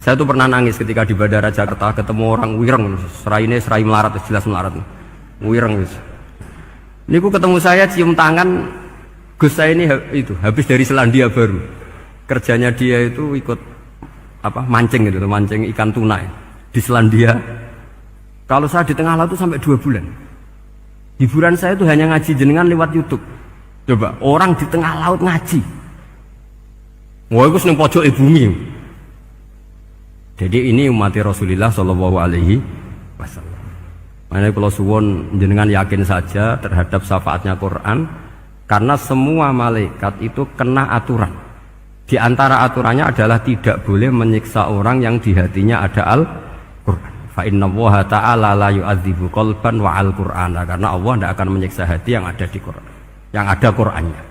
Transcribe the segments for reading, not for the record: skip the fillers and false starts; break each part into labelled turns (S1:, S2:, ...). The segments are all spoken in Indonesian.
S1: Saya tuh pernah nangis ketika di Bandara Jakarta ketemu orang wireng, serai melarat, jelas melarat, wireng. Ini aku ketemu saya cium tangan, Gus saya ini itu habis dari Selandia Baru, kerjanya dia itu ikut mancing gitu, mancing ikan tuna di Selandia. Kalau saya di tengah laut itu sampai 2 bulan. Hiburan saya itu hanya ngaji jenengan lewat YouTube. Coba orang di tengah laut ngaji. Wah, itu seneng pojok bumi. Jadi ini umat Rasulullah Shallallahu Alaihi Wasallam. Makanya kalau suwon jenengan yakin saja terhadap syafaatnya Quran, karena semua malaikat itu kena aturan. Di antara aturannya adalah tidak boleh menyiksa orang yang di hatinya ada Al-Quran. Fa inna Allaha ta'ala la yu'adzibu qalban wa al-Qur'ana, karena Allah tidak akan menyiksa hati yang ada di Quran, yang ada Qurannya.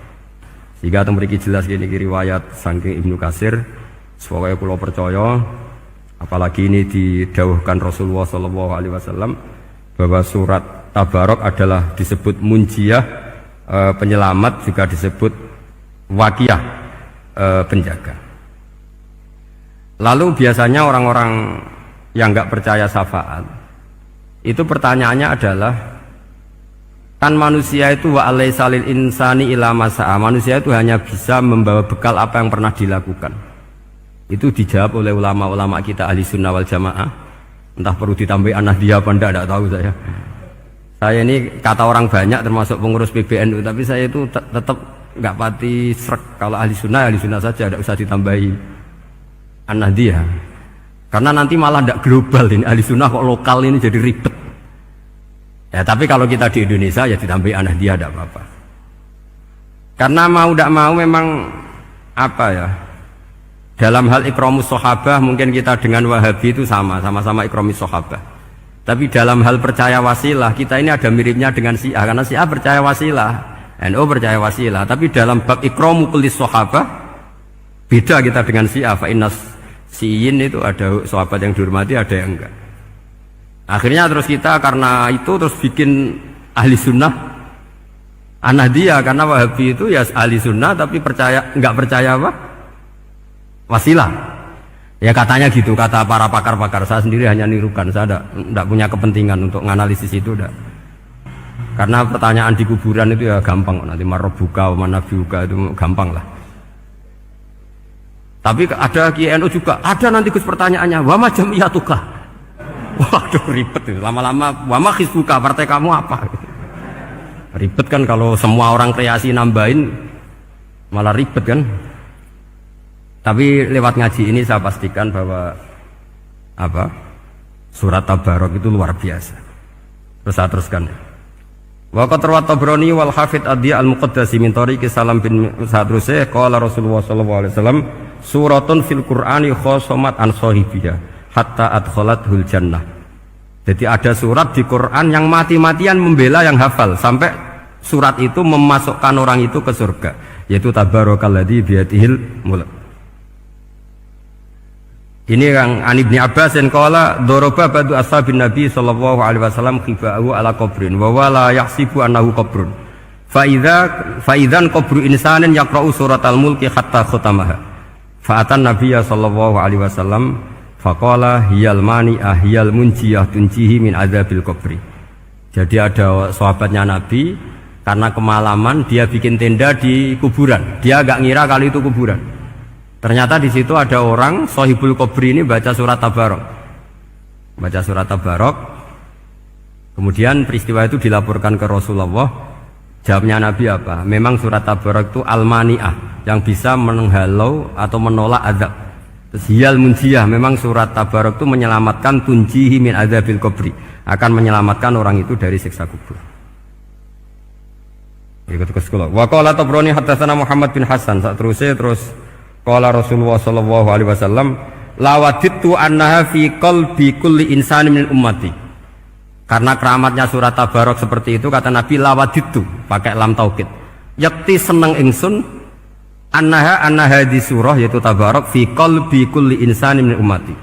S1: Sehingga memiliki jelas gini riwayat saking Ibnu Katsir, supaya kula percaya. Apalagi ini didawuhkan Rasulullah SAW bahwa surat Tabarok adalah disebut munjiyah, penyelamat, juga disebut wakiyah, penjaga. Lalu biasanya orang-orang yang nggak percaya syafaat itu pertanyaannya adalah, kan manusia itu wa alaisa lil insani ila masa'a, manusia itu hanya bisa membawa bekal apa yang pernah dilakukan. Itu dijawab oleh ulama-ulama kita ahli sunnah wal jamaah. Entah perlu ditambahi An-Nahdiyah apa enggak tahu saya. Saya ini kata orang banyak termasuk pengurus PBNU, tapi saya itu tetap nggak pati srek. Kalau ahli sunnah saja, tidak usah ditambahi An-Nahdiyah. Karena nanti malah tidak global ini, ahli sunnah kok lokal ini jadi ribet. Ya tapi kalau kita di Indonesia ya ditambahi An-Nahdiyah tidak apa-apa. Karena mau tidak mau memang dalam hal ikramus sahabah mungkin kita dengan Wahabi itu sama-sama ikramus sahabah. Tapi dalam hal percaya wasilah kita ini ada miripnya dengan Syiah, karena Syiah percaya wasilah, NU percaya wasilah. Tapi dalam bab ikramu kulli sahabah beda kita dengan Syiah. Fa innas Syiin itu ada sahabat yang dihormati, ada yang enggak. Akhirnya terus kita karena itu terus bikin ahli sunnah An-Nahdiyah, karena Wahabi itu ya ahli sunnah tapi enggak percaya wasilah. Ya katanya gitu, kata para pakar-pakar. Saya sendiri hanya nirukan, saya tidak punya kepentingan untuk menganalisis itu. Karena pertanyaan di kuburan itu ya gampang, nanti marabbuka wa manabiuka itu gampang lah. Tapi ada KNU juga, ada nanti Gus pertanyaannya, wa ma jam'iyatuka. Waduh ribet itu, lama-lama wa ma hizbuka, partai kamu apa? Ribet kan kalau semua orang kreasi nambahin, malah ribet kan. Tapi lewat ngaji ini saya pastikan bahwa surat Tabarok itu luar biasa. Terus saya teruskan. Wa qad rawat Tabrani wal Hafidz Ad-Diya al-Muqaddasi min tariqi Salam bin Sadrusih qala Rasulullah sallallahu alaihi wasallam suratun fil Qur'ani khosomat an sahibiha hatta adkhalathul jannah. Jadi ada surat di Quran yang mati-matian membela yang hafal sampai surat itu memasukkan orang itu ke surga, yaitu Tabarakalladzi biyadihil mulk. Ini yang An Ibni Abbas yang qala doroba badu ashabin Nabi sallallahu alaihi wasallam khifa'ahu ala qabrin wa wala yahsibu annahu qabrun fa idzan qabru insanin yaqra'u suratal mulki hatta khatamaha fa atan nabiyya sallallahu alaihi wasallam faqala hiyal mani'ah hiyal munjiyah tunjihi min adzabil qabri. Jadi ada sahabatnya Nabi, karena kemalaman dia bikin tenda di kuburan, dia agak ngira kali itu kuburan. Ternyata di situ ada orang Sohibul Qabri ini baca surat Tabarok. Kemudian peristiwa itu dilaporkan ke Rasulullah. Jawabnya Nabi apa? Memang surat Tabarok itu al-mani'ah, yang bisa menghalau atau menolak azab. Terus hiyal munjiyah, memang surat Tabarok itu menyelamatkan tunjihi min adzabil qabri, akan menyelamatkan orang itu dari siksa kubur. Ikut ke sekolah. Wa qala Tabrani haddatsana Muhammad bin Hasan. Terus qala Rasulullah sallallahu alaihi wasallam lawadittu annaha fi qalbi kulli insani min ummati. Karena keramatnya surat Tabarok seperti itu, kata Nabi lawadittu pakai lam taukid. Yakti seneng ingsun annaha di surah yaitu Tabarok fi qalbi kulli insani min ummati.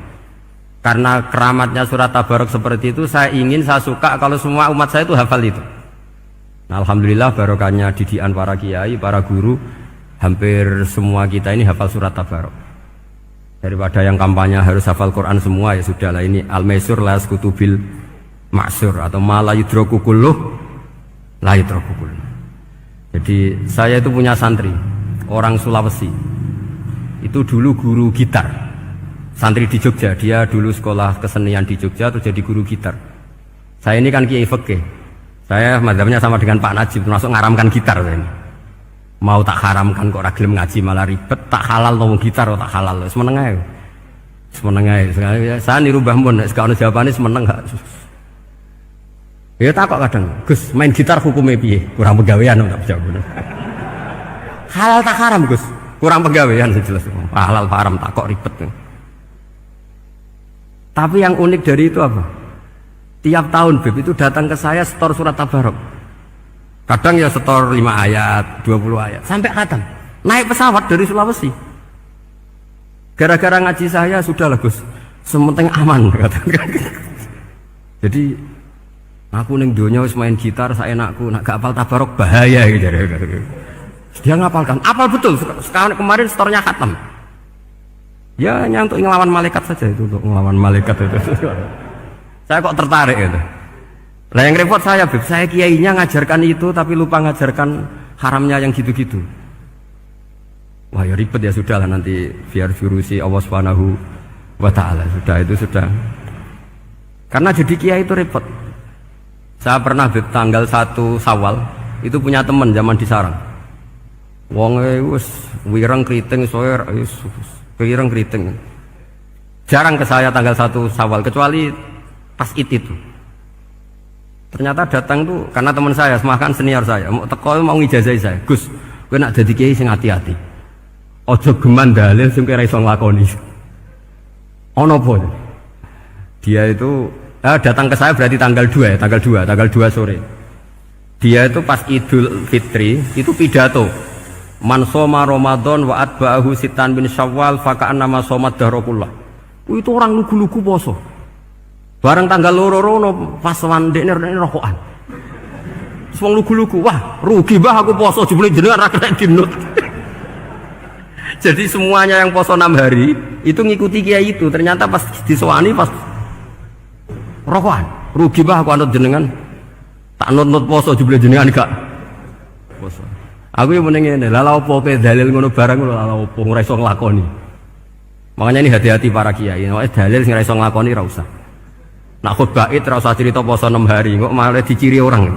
S1: Karena keramatnya surat Tabarok seperti itu, saya suka kalau semua umat saya itu hafal itu. Nah, alhamdulillah barokahnya didikan para kiai, para guru, hampir semua kita ini hafal surat Tabarok. Daripada yang kampanye harus hafal Quran semua, ya sudahlah, ini al-maisur la yasqutubil ma'sur, atau ma la yudraku kulluh la yudraku kulluh. Jadi saya itu punya santri orang Sulawesi, itu dulu guru gitar, santri di Jogja. Dia dulu sekolah kesenian di Jogja terus jadi guru gitar. Saya ini kan kiai fikih, saya mazhabnya sama dengan Pak Najib, termasuk ngaramkan gitar saya ini. Mau tak haramkan kok ragilem ngaji malah ribet, tak halal ngomong gitar kok tak halal. Semeneng ae. Semeneng ae. Saya niru Mbah Mun, nek gak ono jawabane semeneng gak. Ya tak kok kadang, Gus, main gitar hukumnya piye? Kurang pegawean tak jawab. Halal tak haram, Gus? Kurang pegawean jelas. Halal haram tak kok ribet. Tapi yang unik dari itu apa? Tiap tahun Beb itu datang ke saya setor surat Tabarok. Kadang ya setor 5 ayat, 20 ayat, sampai khatam. Naik pesawat dari Sulawesi. Gara-gara ngaji saya, sudahlah Gus, sementing aman. Jadi, aku ning donya wis main gitar, saya enakku, nak gak apal Tabarok bahaya gitu. Dia ngapalkan, apal betul. Sekarang kemarin setornya khatam. Ya hanya untuk ngelawan malaikat saja itu, untuk ngelawan malaikat itu. Saya kok tertarik gitu. Lah yang repot saya, Beb, saya kiainya ngajarkan itu tapi lupa ngajarkan haramnya yang gitu-gitu. Wah ya ribet ya, sudahlah nanti biar virusi Allah Subhanahu wa ta'ala. Sudah itu sudah. Karena jadi kiai itu repot. Saya pernah, Beb, tanggal 1 Syawal itu punya teman zaman di Sarang. Wonge wis wireng kriting soer, wireng kriting. Jarang ke saya tanggal 1 Syawal kecuali pas itu. Ternyata datang tuh karena teman saya, semakan senior saya, mau teko mau ngijazahi saya. Gus, kowe nak dadi kiai sing hati-hati. Aja geman dalil sing ora iso nglakoni. Ono apa? Dia itu datang ke saya berarti tanggal 2 ya, tanggal 2 sore. Dia itu pas Idul Fitri itu pidato. Man shoma Ramadan wa atba'ahu sitan bin Syawal faka'annama shoma dahrakullah. Itu orang lugu-lugu poso. Bareng tanggal loro pas wandekne rokokan. Terus wong lugu-lugu, wah rugi bah aku poso jebule jenengan ra kena dinut. Jadi semuanya yang poso 6 hari itu ngikuti kiai itu. Ternyata pas disowani pas rokokan, rugi bah aku anut jenengan. Tak nut poso jebule jenengan gak poso. Aku yang mending ngene, lha opo kowe dalil ngono barang lho, lha opo ora iso nglakoni. Makanya ini hati-hati para kiai, nek dalil sing ora iso nglakoni ra usah. Nak khutbah id ora usah cerita poso 6 hari, kok malah diciri orang.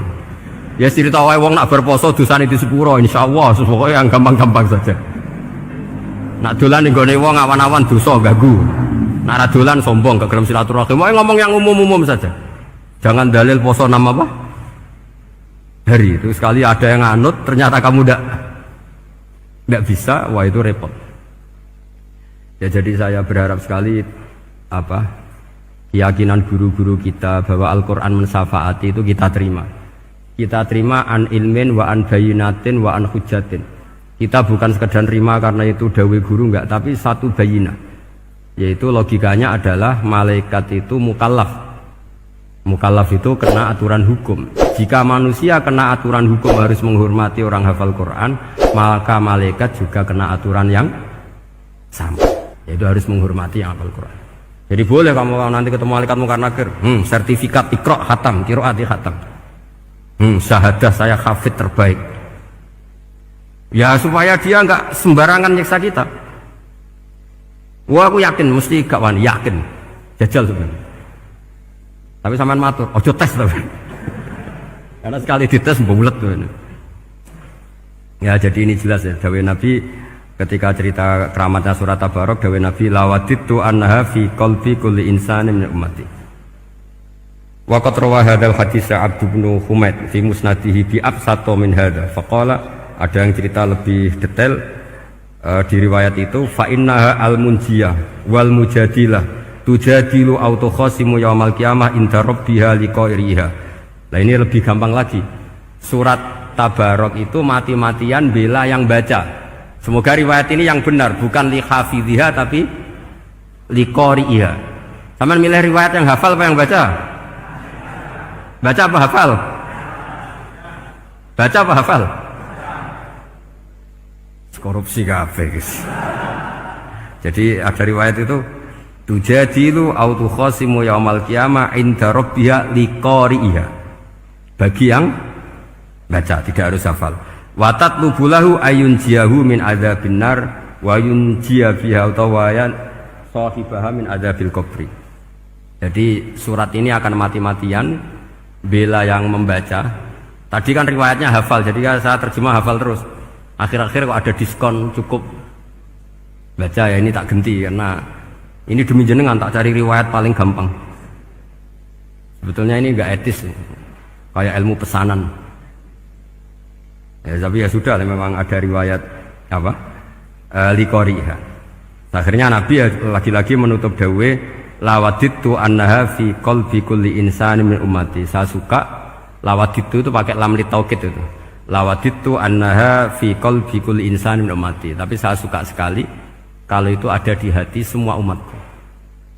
S1: Ya cerita wae wong nak berposo dosane di sepuro insyaallah, pokoke yang gampang-gampang saja. Nak dolan ning gone wong awan-awan dosa ganggu. Nak ra dolan sombong gak gelem silaturahim. Wae ngomong yang umum-umum saja. Jangan dalil poso 6 apa? Hari. Itu sekali ada yang anut ternyata kamu ndak bisa, wah itu repot. Ya jadi saya berharap sekali keyakinan guru-guru kita bahwa Al-Quran mensyafaati itu kita terima. Kita terima an ilmin wa an bayinatin wa an hujatin. Kita bukan sekedar terima karena itu dawe guru, enggak, tapi satu bayinah. Yaitu logikanya adalah malaikat itu mukallaf. Mukallaf itu kena aturan hukum. Jika manusia kena aturan hukum harus menghormati orang hafal Quran, maka malaikat juga kena aturan yang sama. Yaitu harus menghormati yang hafal Quran. Jadi boleh kamu nanti ketemu malaikat mungkar nakir, sertifikat Iqra khatam, qiraati khatam. Syahadah saya hafid terbaik. Ya supaya dia enggak sembarangan nyiksa kita. Wah aku yakin mesti gak wani, yakin. Jajal sebenarnya. Tapi sampean matur, ojo tes tapi. Karena sekali dites bulet tuh. Ya jadi ini jelas ya, dawuh Nabi ketika cerita keramatnya surat Tabarok, dawuh Nabi lawaditu annaha fi qalbi kulli insanin min ummati. Wa qad rawa hadzal hadits Abd bin Humaid fi musnadihi bi absato min hadza. Faqala, ada yang cerita lebih detail di riwayat itu, fa innaha al-munjiyah wal mujadilah tujadilu autokhasimu yaumal qiyamah inda rabbiha liqairiha. Nah ini lebih gampang lagi. Surat Tabarok itu mati-matian bela yang baca. Semoga riwayat ini yang benar, bukan li hafidhiha tapi li qari'iha. Sampeyan milih riwayat yang hafal apa yang baca? Baca apa hafal? Baca apa hafal? Korupsi kabeh, guys. Jadi ada riwayat itu tujadilu au tukhasimu yaumal qiyamah inda rabbiha liqari'iha. Bagi yang baca, tidak harus hafal. Wa tatlubu lahu ayun jiyahu min adzabin nar wa yunjiya biha utawayan sahibaha min adzabil qabri. Jadi surat ini akan mati-matian bela yang membaca. Tadi kan riwayatnya hafal, jadi saya terjemah hafal terus. Akhir-akhir kok ada diskon cukup baca ya, ini tak ganti karena ini demi jenengan tak cari riwayat paling gampang. Sebetulnya ini enggak etis, kayak ilmu pesanan. Ya, tapi ya sudah, memang ada riwayat apa? Liqariha. Akhirnya Nabi ya lagi-lagi menutup dawe lawaditu annaha fi qalbi kulli insani min ummati. Saya suka lawaditu itu pakai lam li taukid itu. Lawaditu annaha fi qalbi kulli insani min ummati. Tapi saya suka sekali kalau itu ada di hati semua umatku.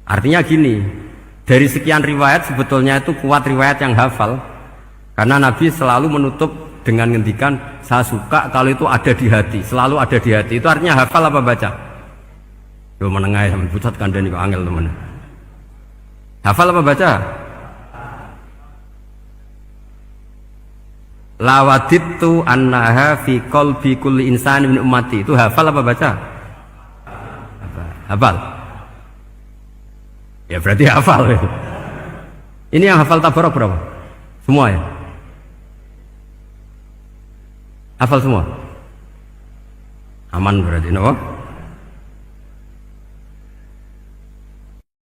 S1: Artinya gini, dari sekian riwayat sebetulnya itu kuat riwayat yang hafal. Karena Nabi selalu menutup dengan ngendikan saya suka kalau itu ada di hati, selalu ada di hati. Itu artinya hafal apa baca? Yo menengah sampe pucat kandhani kok angel temen. Hafal apa baca? Lawaditu annaha fi qalbi kulli insani min ummati. Itu hafal apa baca? Hafal. Ya berarti hafal. Ini yang hafal tabarok berapa? Semua ya? Hafal semua? Aman berarti, no?